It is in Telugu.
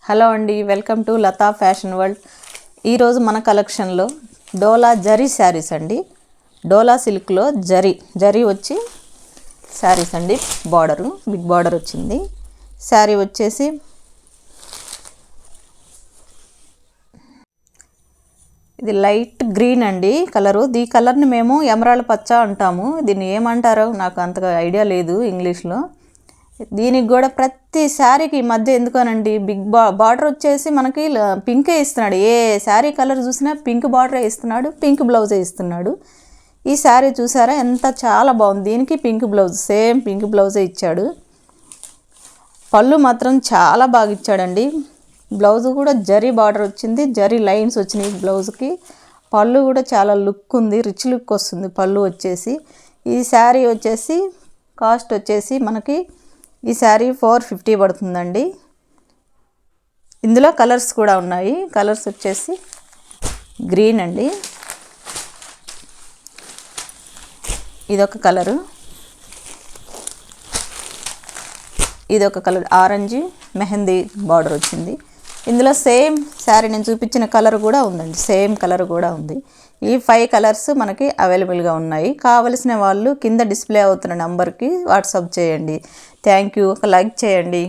హలో అండి, welcome to Lata fashion world. ఈరోజు మన కలెక్షన్లో డోలా జరీ శారీస్ అండి. డోలా సిల్క్లో జరీ వచ్చి శారీస్ అండి. బిగ్ బార్డర్ వచ్చింది. శారీ వచ్చేసి ఇది లైట్ గ్రీన్ అండి కలరు. ఈ కలర్ని మేము ఎమరాల్డ్ పచ్చ అంటాము. దీన్ని ఏమంటారో నాకు అంతగా ఐడియా లేదు ఇంగ్లీష్లో. దీనికి కూడా ప్రతి శారీకి ఈ మధ్య ఎందుకోనండి బిగ్ బార్డర్ వచ్చేసి మనకి పింకే ఇస్తున్నాడు. ఏ శారీ కలర్ చూసినా పింక్ బార్డరే ఇస్తున్నాడు, పింక్ బ్లౌజే ఇస్తున్నాడు. ఈ శారీ చూసారా ఎంత చాలా బాగుంది. దీనికి పింక్ బ్లౌజ్, సేమ్ పింక్ బ్లౌజే ఇచ్చాడు. పళ్ళు మాత్రం చాలా బాగా ఇచ్చాడండి. బ్లౌజ్ కూడా జరీ బార్డర్ వచ్చింది, జరీ లైన్స్ వచ్చినాయి బ్లౌజ్కి. పళ్ళు కూడా చాలా లుక్ ఉంది, రిచ్ లుక్ వస్తుంది పళ్ళు వచ్చేసి. ఈ శారీ వచ్చేసి కాస్ట్ వచ్చేసి మనకి ఈ శారీ 450 పడుతుందండి. ఇందులో కలర్స్ కూడా ఉన్నాయి. కలర్స్ వచ్చేసి గ్రీన్ అండి, ఇదొక కలరు, ఇదొక కలర్ ఆరెంజ్ మెహందీ బార్డర్ వచ్చింది. ఇందులో సేమ్ శారీ నేను చూపించిన కలర్ కూడా ఉందండి, సేమ్ కలర్ కూడా ఉంది. ఈ 5 కలర్స్ మనకి అవైలబుల్గా ఉన్నాయి. కావలసిన వాళ్ళు కింద డిస్ప్లే అవుతున్న నంబర్కి వాట్సాప్ చేయండి. Thank you. ఒక లైక్ చేయండి.